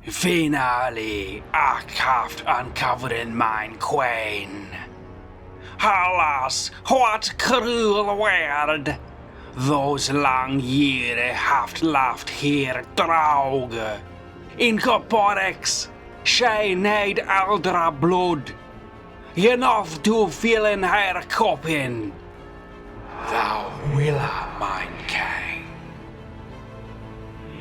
Finally, ich haft uncovering mine queen. Alas, what cruel word! Those long years haft left here drauge. In corporex, she need eldra blood. Enough to fill in her coffin. Thou willa mine king.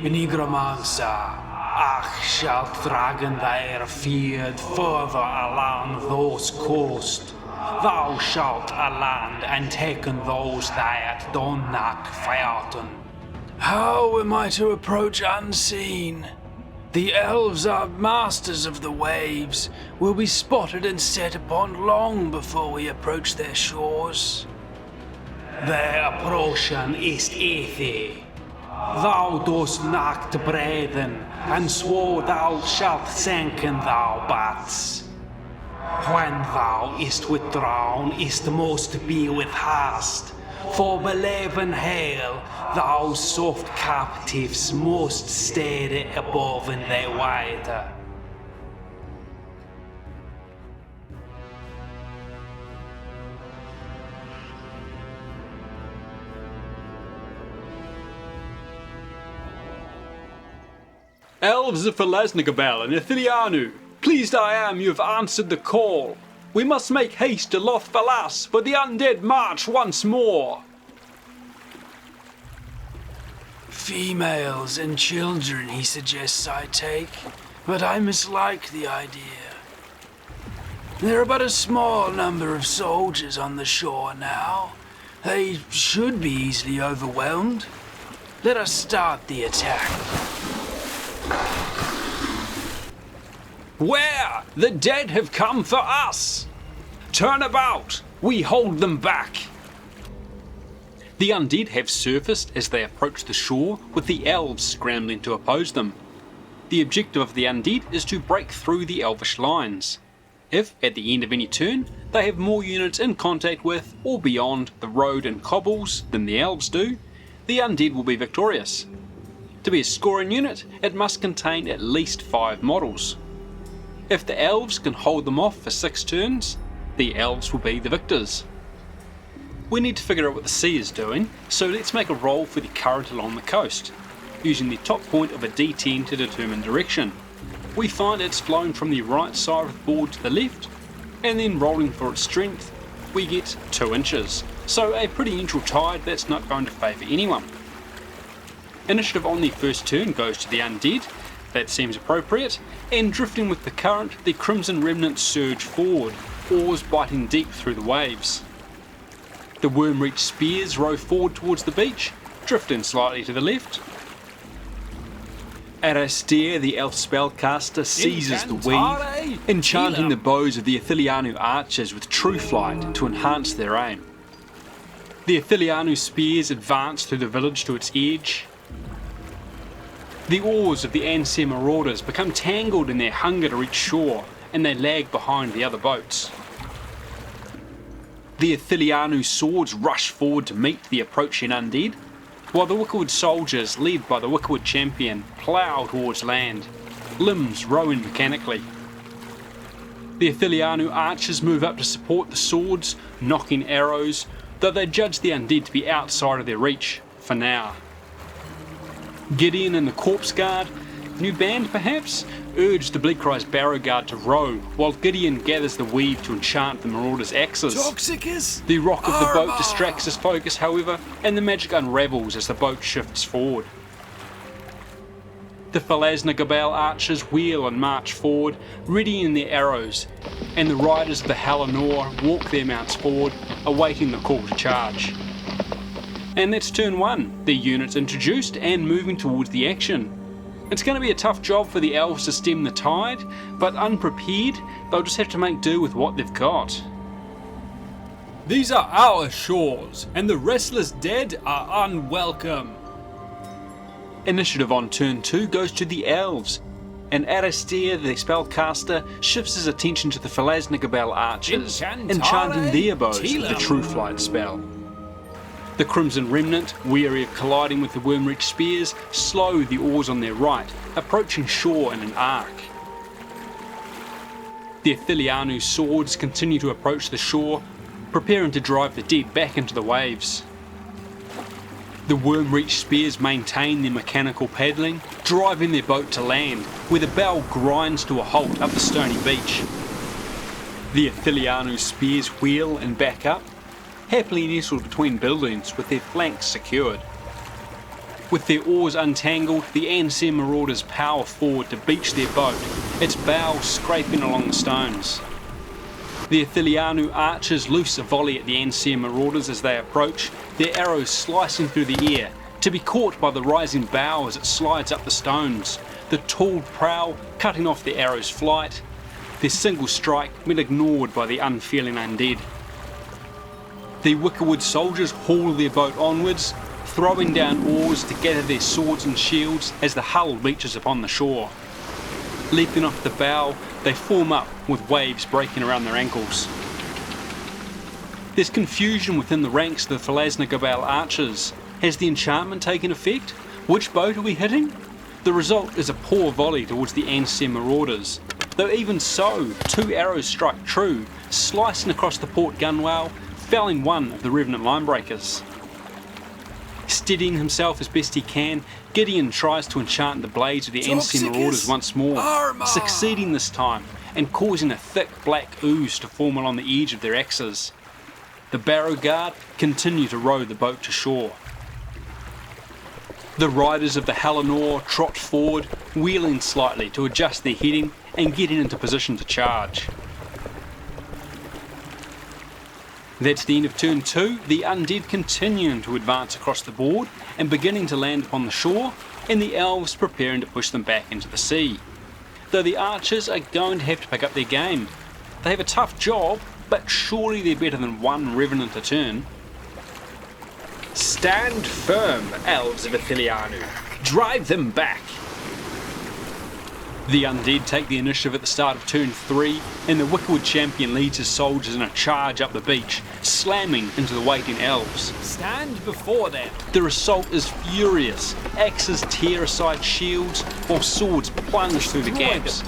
Necromancer, ach shalt dragon their feared further along those coasts. Thou shalt land and taken those that do not fighten. How am I to approach unseen? The elves are masters of the waves, will be spotted and set upon long before we approach their shores. Their approaching is easy. Thou dost not breathen, and swore thou shalt sanken thou bats. When thou ist withdrawn, ist most be with hast, for believing hail, thou soft captives most steady above in their water. Elves of Falasnagabal and Ithilianu, pleased I am you have answered the call. We must make haste to Loth Falas, for the undead march once more. Females and children, he suggests I take, but I mislike the idea. There are but a small number of soldiers on the shore now. They should be easily overwhelmed. Let us start the attack. Where? The dead have come for us! Turn about! We hold them back! The undead have surfaced as they approach the shore, with the elves scrambling to oppose them. The objective of the undead is to break through the elvish lines. If, at the end of any turn, they have more units in contact with or beyond the road and cobbles than the elves do, the undead will be victorious. To be a scoring unit, it must contain at least 5 models. If the elves can hold them off for 6 turns, the elves will be the victors. We need to figure out what the sea is doing, so let's make a roll for the current along the coast, using the top point of a D10 to determine direction. We find it's flowing from the right side of the board to the left, and then rolling for its strength, we get 2 inches, so a pretty neutral tide that's not going to favour anyone. Initiative on the first turn goes to the undead, that seems appropriate, and drifting with the current, the Crimson Remnants surge forward, oars biting deep through the waves. The Worm-Reach spears row forward towards the beach, drifting slightly to the left. Arastair, the elf spellcaster, seizes the weave, enchanting the bows of the Ithilianu archers with true flight to enhance their aim. The Ithilianu spears advance through the village to its edge. The oars of the Ansir marauders become tangled in their hunger to reach shore, and they lag behind the other boats. The Ithilianu swords rush forward to meet the approaching undead, while the Wickerwood soldiers, led by the Wickerwood champion, plough towards land, limbs rowing mechanically. The Ithilianu archers move up to support the swords, knocking arrows, though they judge the undead to be outside of their reach, for now. Gideon and the Corpse Guard, new band perhaps, urge the Bleakrise Barrow Guard to row, while Gideon gathers the weave to enchant the Marauders' axes. Toxicus? The rock of the boat distracts his focus, however, and the magic unravels as the boat shifts forward. The Falasnagabal archers wheel and march forward, readying their arrows, and the riders of the Halanor walk their mounts forward, awaiting the call to charge. And that's turn 1, the units introduced and moving towards the action. It's going to be a tough job for the elves to stem the tide, but unprepared, they'll just have to make do with what they've got. These are our shores, and the restless dead are unwelcome. Initiative on turn 2 goes to the elves, and Arastair, the spellcaster, shifts his attention to the Falasnagabal archers, enchanting their bows with the True Flight spell. The Crimson Remnant, weary of colliding with the Wormreach spears, slow the oars on their right, approaching shore in an arc. The Athelianu's swords continue to approach the shore, preparing to drive the dead back into the waves. The Wormreach spears maintain their mechanical paddling, driving their boat to land, where the bow grinds to a halt up the stony beach. The Athelianu's spears wheel and back up, happily nestled between buildings with their flanks secured. With their oars untangled, the Ancien Marauders power forward to beach their boat, its bow scraping along the stones. The Athelianu archers loose a volley at the Ancien Marauders as they approach, their arrows slicing through the air, to be caught by the rising bow as it slides up the stones, the tall prow cutting off the arrow's flight, their single strike when ignored by the unfeeling undead. The Wickerwood soldiers haul their boat onwards, throwing down oars to gather their swords and shields as the hull beaches upon the shore. Leaping off the bow, they form up with waves breaking around their ankles. There's confusion within the ranks of the Falasnagabal archers. Has the enchantment taken effect? Which boat are we hitting? The result is a poor volley towards the Ancien Marauders. Though even so, 2 arrows strike true, slicing across the port gunwale, felling one of the Revenant linebreakers. Steadying himself as best he can, Gideon tries to enchant the blades of the Ancien Marauders once more, succeeding this time and causing a thick black ooze to form along the edge of their axes. The Barrow Guard continue to row the boat to shore. The riders of the Hallinor trot forward, wheeling slightly to adjust their heading and getting into position to charge. That's the end of turn 2, the Undead continuing to advance across the board and beginning to land upon the shore, and the Elves preparing to push them back into the sea. Though the Archers are going to have to pick up their game. They have a tough job, but surely they're better than 1 Revenant a turn. Stand firm, Elves of Athelianu. Drive them back. The Undead take the initiative at the start of turn 3, and the Wickerwood champion leads his soldiers in a charge up the beach, slamming into the waiting Elves. Stand before them. Their assault is furious. Axes tear aside shields, while swords plunge through the gaps.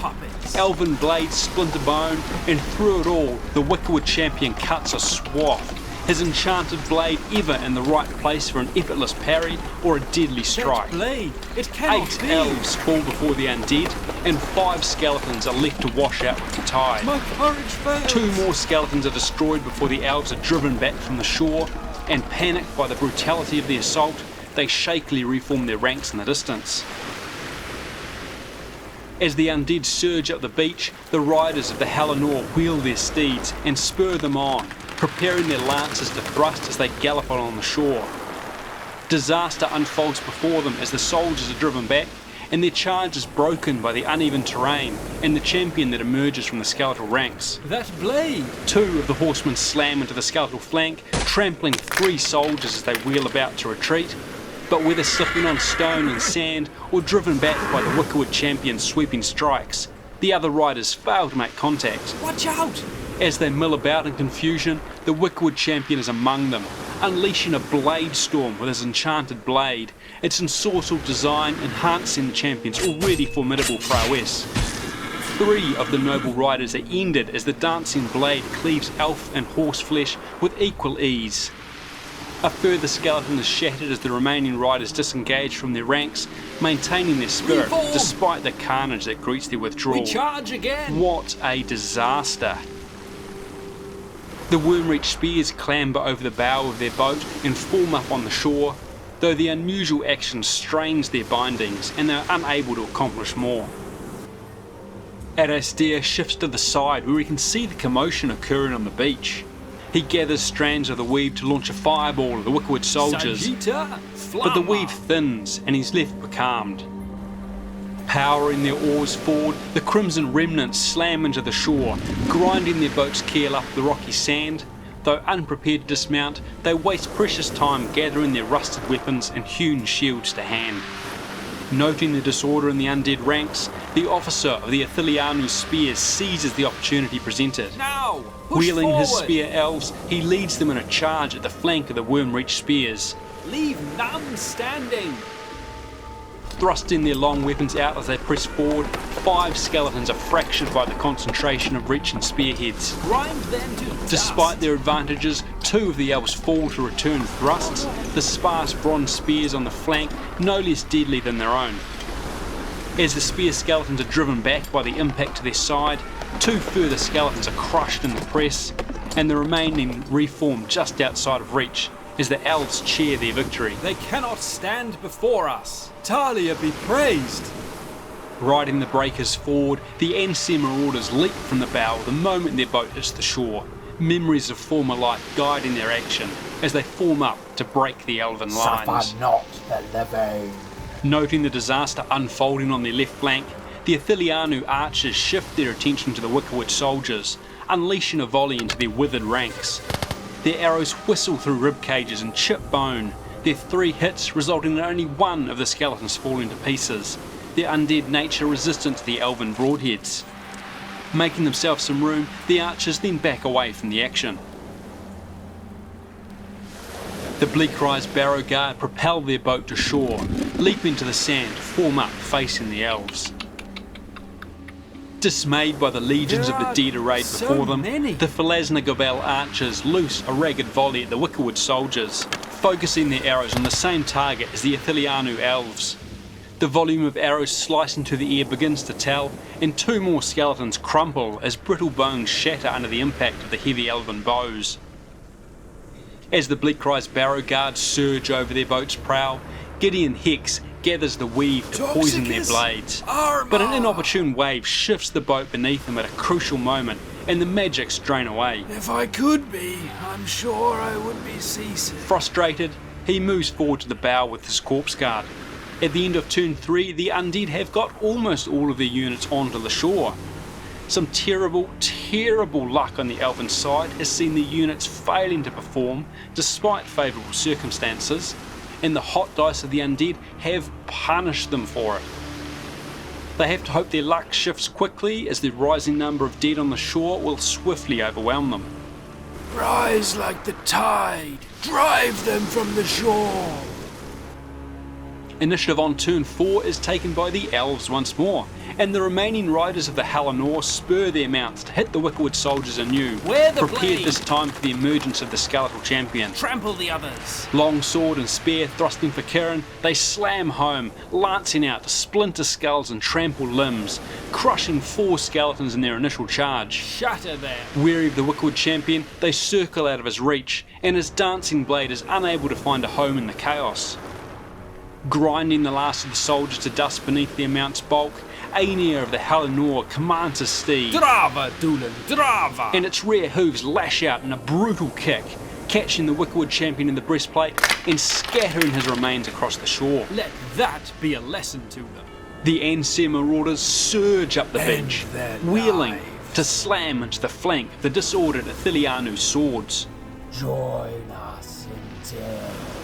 Elven blades splinter bone, and through it all, the Wickerwood champion cuts a swath, his enchanted blade ever in the right place for an effortless parry or a deadly strike. Blade. It cannot 8 be. elves fall before the undead, and 5 skeletons are left to wash out with the tide. My courage fails. 2 more skeletons are destroyed before the elves are driven back from the shore, and panicked by the brutality of the assault, they shakily reform their ranks in the distance. As the undead surge up the beach, the riders of the Hallinor wheel their steeds and spur them on, preparing their lances to thrust as they gallop along the shore. Disaster unfolds before them as the soldiers are driven back, and their charge is broken by the uneven terrain and the champion that emerges from the skeletal ranks. That blade. 2 of the horsemen slam into the skeletal flank, trampling 3 soldiers as they wheel about to retreat, but whether slipping on stone and sand or driven back by the Wickerwood champion's sweeping strikes, the other riders fail to make contact. Watch out! As they mill about in confusion, the Wickerwood champion is among them, unleashing a blade storm with his enchanted blade, its ensorcelled design enhancing the champion's already formidable prowess. 3 of the noble riders are ended as the dancing blade cleaves elf and horse flesh with equal ease. A further skeleton is shattered as the remaining riders disengage from their ranks, maintaining their spirit Reform. despite the carnage that greets their withdrawal. We charge again. What a disaster! The Wormreach spears clamber over the bow of their boat and form up on the shore, though the unusual action strains their bindings and they are unable to accomplish more. Adastir shifts to the side where he can see the commotion occurring on the beach. He gathers strands of the weave to launch a fireball at the Wickerwood soldiers, Sagitta, but the Flamma. weave thins and he's left becalmed. Powering their oars forward, the Crimson Remnants slam into the shore, grinding their boat's keel up the rocky sand. Though unprepared to dismount, they waste precious time gathering their rusted weapons and hewn shields to hand. Noting the disorder in the undead ranks, the officer of the Ithilianu Spear seizes the opportunity presented. Now! Push Wheeling his forward. spear elves, he leads them in a charge at the flank of the Wormreach spears. Leave none standing! Thrusting their long weapons out as they press forward, 5 skeletons are fractured by the concentration of reaching spearheads. Grind them to dust. Despite their advantages, 2 of the elves fall to return thrusts, the sparse bronze spears on the flank no less deadly than their own. As the spear skeletons are driven back by the impact to their side, 2 further skeletons are crushed in the press, and the remaining reform just outside of reach as the elves cheer their victory. They cannot stand before us. Talia be praised. Riding the breakers forward, the Ancien Marauders leap from the bow the moment their boat hits the shore, memories of former life guiding their action as they form up to break the Elven lines. Suffer not the living. Noting the disaster unfolding on their left flank, the Ithilianu archers shift their attention to the Wickerwood soldiers, unleashing a volley into their withered ranks. Their arrows whistle through rib cages and chip bone, their 3 hits resulting in only 1 of the skeletons falling to pieces, their undead nature resistant to the elven broadheads. Making themselves some room, the archers then back away from the action. The Bleak-Rise Barrow Guard propel their boat to shore, leap into the sand to form up facing the elves. Dismayed by the legions of the dead arrayed before them, the Philasna archers loose a ragged volley at the Wickerwood soldiers, focusing their arrows on the same target as the Ithilianu elves. The volume of arrows slicing through the air begins to tell, and 2 more skeletons crumple as brittle bones shatter under the impact of the heavy elven bows. As the Bleak-Rise Barrow Guard surge over their boat's prow, Gideon Hex gathers the weave to poison their blades. But an inopportune wave shifts the boat beneath them at a crucial moment, and the magics drain away. If I could be, I'm sure I would be seasick. Frustrated, he moves forward to the bow with his corpse guard. At the end of turn 3, the Undead have got almost all of their units onto the shore. Some terrible, terrible luck on the Elven side has seen the units failing to perform despite favourable circumstances, and the hot dice of the Undead have punished them for it. They have to hope their luck shifts quickly as the rising number of dead on the shore will swiftly overwhelm them. Rise like the tide. Drive them from the shore. Initiative on turn 4 is taken by the elves once more, and the remaining riders of the Halinor spur their mounts to hit the Wickerwood soldiers anew, Wear the prepared blade. this time for the emergence of the skeletal champion. Trample the others. Long sword and spear thrusting for Kieran, they slam home, lancing out to splinter skulls and trample limbs, crushing 4 skeletons in their initial charge. Shatter them. Weary of the Wickerwood champion, they circle out of his reach, and his dancing blade is unable to find a home in the chaos. Grinding the last of the soldiers to dust beneath their mount's bulk, Aenir of the Halinor commands his steed, Drava, Doolan, Drava. and its rear hooves lash out in a brutal kick, catching the Wickerwood champion in the breastplate and scattering his remains across the shore. Let that be a lesson to them. The Ancien Marauders surge up the End beach, their wheeling lives. to slam into the flank of the disordered Ithilianu swords. Join us in death.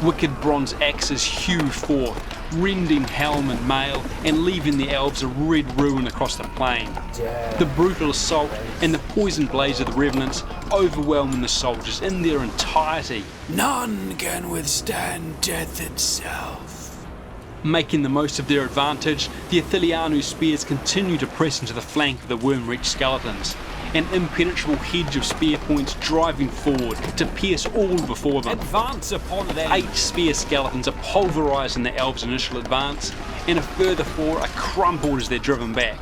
Wicked bronze axes hew forth, rending helm and mail, and leaving the elves a red ruin across the plain. The brutal assault and the poisoned blaze of the revenants overwhelming the soldiers in their entirety. None can withstand death itself. Making the most of their advantage, the Ithilianu spears continue to press into the flank of the Wormreach skeletons, an impenetrable hedge of spear points driving forward to pierce all before them. Advance upon them. 8 spear skeletons are pulverising the elves' initial advance, and a further 4 are crumpled as they're driven back.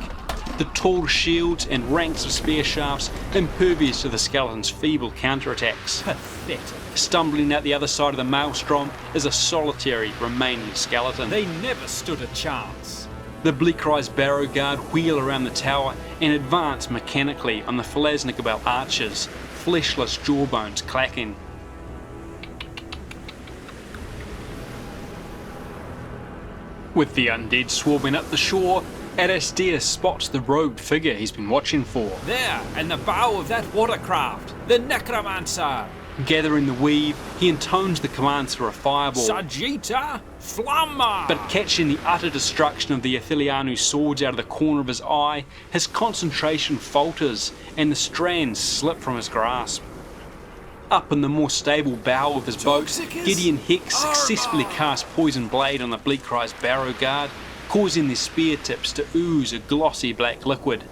The tall shields and ranks of spear shafts impervious to the skeletons' feeble counterattacks. Pathetic. Stumbling out the other side of the maelstrom is a solitary remaining skeleton. They never stood a chance. The Bleak-Rise Barrow Guard wheel around the tower and advance mechanically on the Philasna archers, fleshless jawbones clacking. With the undead swarming up the shore, Adastir spots the robed figure he's been watching for. There, in the bow of that watercraft, the Necromancer. Gathering the weave, he intones the commands for a fireball. Sagita Flamma! But catching the utter destruction of the Ithillianu's swords out of the corner of his eye, his concentration falters and the strands slip from his grasp. Up in the more stable bow of his boat, Gideon Hex successfully casts Poison Blade on the Bleakcry's barrow guard, causing their spear tips to ooze a glossy black liquid.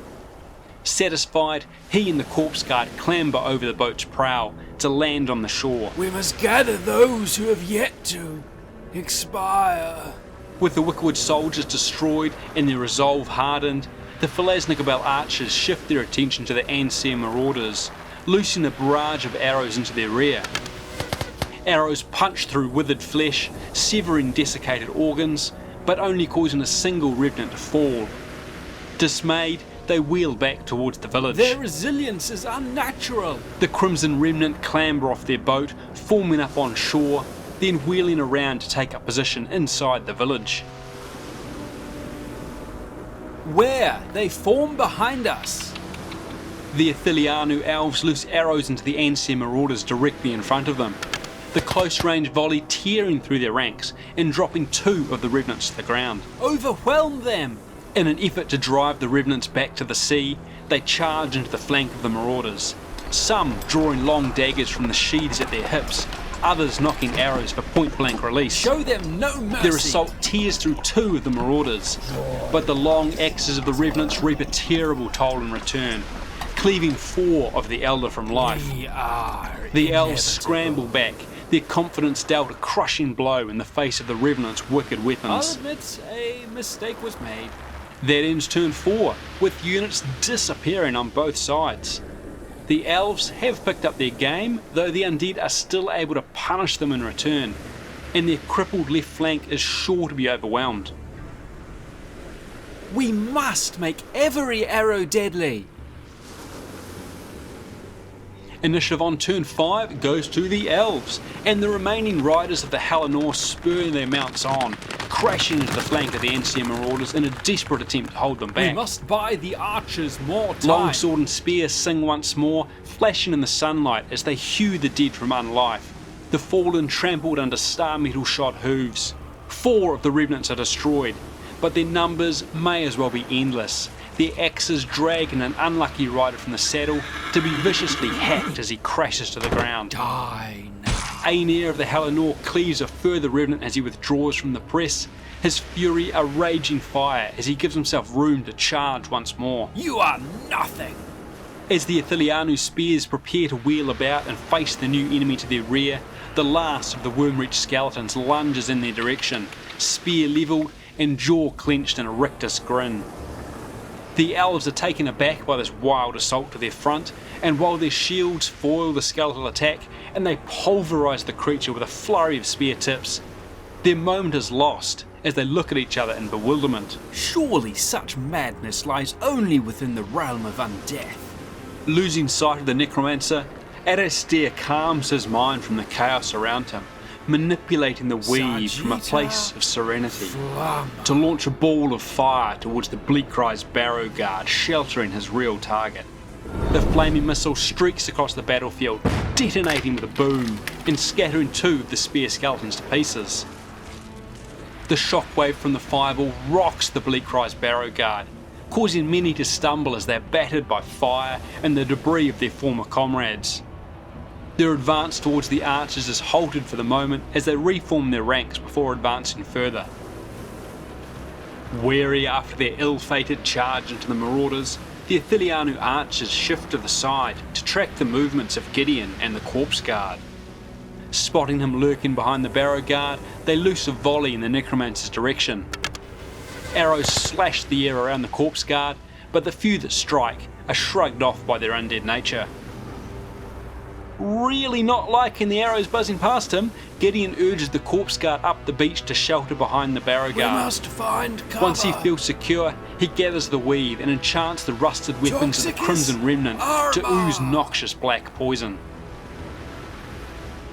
Satisfied, he and the corpse guard clamber over the boat's prow to land on the shore. We must gather those who have yet to expire. With the Wickwood soldiers destroyed and their resolve hardened, the Phalasnagabel archers shift their attention to the Ancient marauders, loosing a barrage of arrows into their rear. Arrows punch through withered flesh, severing desiccated organs, but only causing a single revenant to fall. Dismayed, they wheel back towards the village. Their resilience is unnatural. The Crimson Remnant clamber off their boat, forming up on shore, then wheeling around to take up position inside the village. Where? They form behind us. The Ithillianu elves loose arrows into the Ancient marauders directly in front of them, the close-range volley tearing through their ranks and dropping 2 of the revenants to the ground. Overwhelm them! In an effort to drive the revenants back to the sea, they charge into the flank of the marauders, some drawing long daggers from the sheaths at their hips, others knocking arrows for point-blank release. Show them no mercy! Their assault tears through 2 of the marauders, but the long axes of the revenants reap a terrible toll in return, cleaving 4 of the Elder from life. The elves scramble back, their confidence dealt a crushing blow in the face of the revenants' wicked I'll weapons. admit a mistake was made. That ends turn 4, with units disappearing on both sides. The elves have picked up their game, though the undead are still able to punish them in return, and their crippled left flank is sure to be overwhelmed. We must make every arrow deadly. Initiative on turn 5 goes to the elves, and the remaining riders of the Hallinor spur their mounts on, crashing into the flank of the Ancient marauders in a desperate attempt to hold them back. We must buy the archers more time. Longsword and spear sing once more, flashing in the sunlight as they hew the dead from unlife, the fallen trampled under star metal shod hooves. 4 of the revenants are destroyed, but their numbers may as well be endless, their axes dragging an unlucky rider from the saddle to be viciously hacked as he crashes to the ground. Die now. Aenir of the Hallinor cleaves a further revenant as he withdraws from the press, his fury a raging fire as he gives himself room to charge once more. You are nothing. As the Ithillianu spears prepare to wheel about and face the new enemy to their rear, the last of the Wormreach skeletons lunges in their direction, spear levelled and jaw clenched in a rictus grin. The elves are taken aback by this wild assault to their front, and while their shields foil the skeletal attack and they pulverise the creature with a flurry of spear tips, their moment is lost as they look at each other in bewilderment. Surely such madness lies only within the realm of undeath. Losing sight of the Necromancer, Adastir calms his mind from the chaos around him, manipulating the weave from a place of serenity to launch a ball of fire towards the Bleakcry's barrow guard, sheltering his real target. The flaming missile streaks across the battlefield, detonating with a boom and scattering 2 of the spear skeletons to pieces. The shockwave from the fireball rocks the Bleakcry's barrow guard, causing many to stumble as they're battered by fire and the debris of their former comrades. Their advance towards the archers is halted for the moment as they reform their ranks before advancing further. Weary after their ill-fated charge into the marauders, the Ithillianu archers shift to the side to track the movements of Gideon and the corpse guard. Spotting him lurking behind the barrow guard, they loose a volley in the Necromancer's direction. Arrows slash the air around the corpse guard, but the few that strike are shrugged off by their undead nature. Really not liking the arrows buzzing past him, Gideon urges the corpse guard up the beach to shelter behind the barrow guard. We must find cover. Once he feels secure, he gathers the weave and enchants the rusted weapons of the Crimson Remnant to ooze noxious black poison.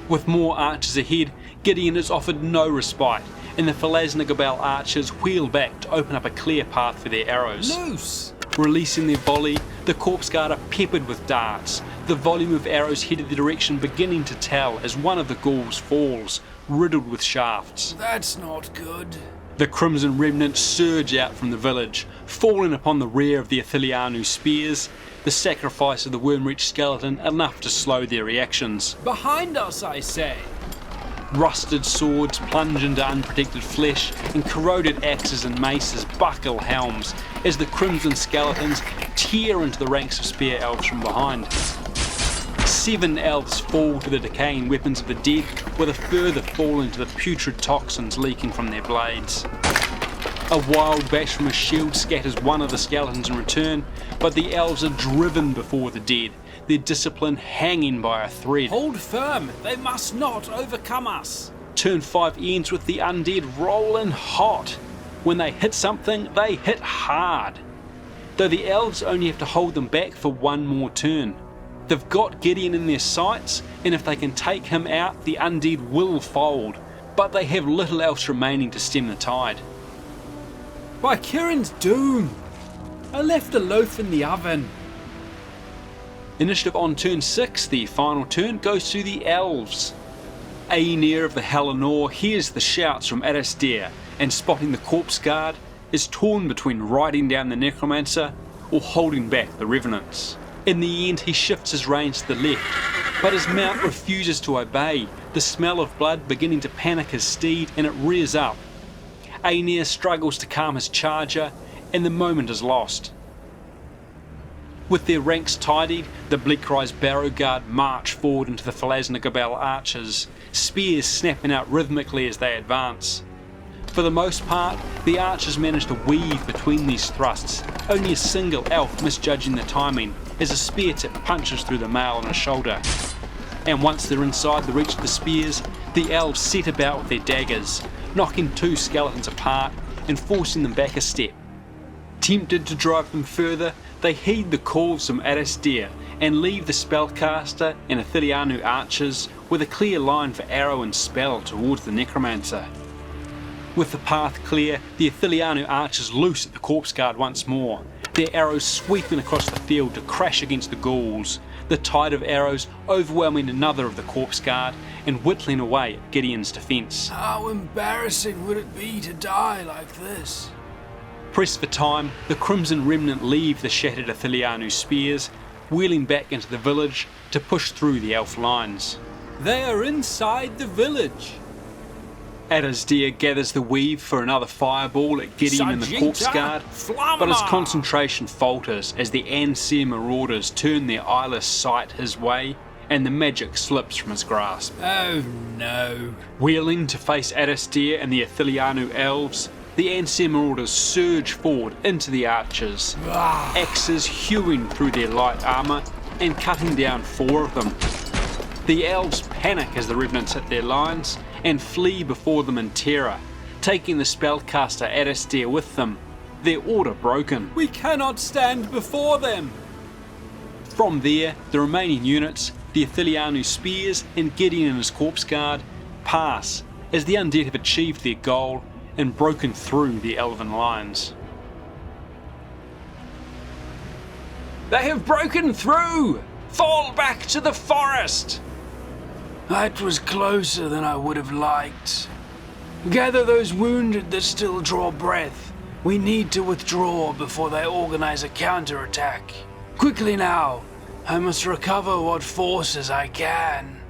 With more archers ahead, Gideon is offered no respite, and the Phalasnagabel archers wheel back to open up a clear path for their arrows. Loose! Releasing their volley, the corpse guard are peppered with darts, the volume of arrows headed the direction beginning to tell as one of the ghouls falls, riddled with shafts. That's not good. The Crimson Remnant surge out from the village, falling upon the rear of the Ithilianu spears, the sacrifice of the worm-reached skeleton enough to slow their reactions. Behind us, I say. Rusted swords plunge into unprotected flesh, and corroded axes and maces buckle helms as the Crimson Skeletons tear into the ranks of spear elves from behind. 7 elves fall to the decaying weapons of the dead, with a further fall into the putrid toxins leaking from their blades. A wild bash from a shield scatters one of the skeletons in return, but the elves are driven before the dead, their discipline hanging by a thread. Hold firm, they must not overcome us. Turn 5 ends with the undead rolling hot. When they hit something, they hit hard. Though the elves only have to hold them back for one more turn. They've got Gideon in their sights, and if they can take him out, the undead will fold, but they have little else remaining to stem the tide. By Kieran's doom! I left a loaf in the oven. Initiative on turn 6, the final turn, goes to the elves. Aenir of the Hellenor hears the shouts from Adasdir, and spotting the corpse guard, is torn between riding down the Necromancer or holding back the Revenants. In the end, he shifts his reins to the left, but his mount refuses to obey, the smell of blood beginning to panic his steed, and it rears up. Aenir struggles to calm his charger, and the moment is lost. With their ranks tidied, the Bleakrise Barrow Guard march forward into the Phalasnagabel archers, spears snapping out rhythmically as they advance. For the most part, the archers manage to weave between these thrusts, only a single elf misjudging the timing as a spear tip punches through the mail on his shoulder. And once they're inside the reach of the spears, the elves set about with their daggers, knocking 2 skeletons apart and forcing them back a step. Tempted to drive them further, they heed the calls from Adasdir and leave the spellcaster and Ithilianu archers with a clear line for arrow and spell towards the Necromancer. With the path clear, the Ithilianu archers loose at the corpse guard once more, their arrows sweeping across the field to crash against the ghouls, the tide of arrows overwhelming another of the corpse guard and whittling away at Gideon's defence. How embarrassing would it be to die like this? Pressed for time, the Crimson Remnant leave the shattered Ithilianu spears, wheeling back into the village to push through the elf lines. They are inside the village. Adasdir gathers the weave for another fireball at Gideon and the corpse guard, but his concentration falters as the Ancient Marauders turn their eyeless sight his way and the magic slips from his grasp. Oh no. Wheeling to face Adasdir and the Ithilianu elves, the Ancient Marauders surge forward into the archers, axes hewing through their light armour and cutting down 4 of them. The elves panic as the Revenants hit their lines and flee before them in terror, taking the spellcaster Adasdir with them, their order broken. We cannot stand before them. From there, the remaining units, the Ithilianu spears and Gideon and his corpse guard, pass as the undead have achieved their goal and broken through the elven lines. They have broken through! Fall back to the forest! That was closer than I would have liked. Gather those wounded that still draw breath. We need to withdraw before they organize a counterattack. Quickly now! I must recover what forces I can.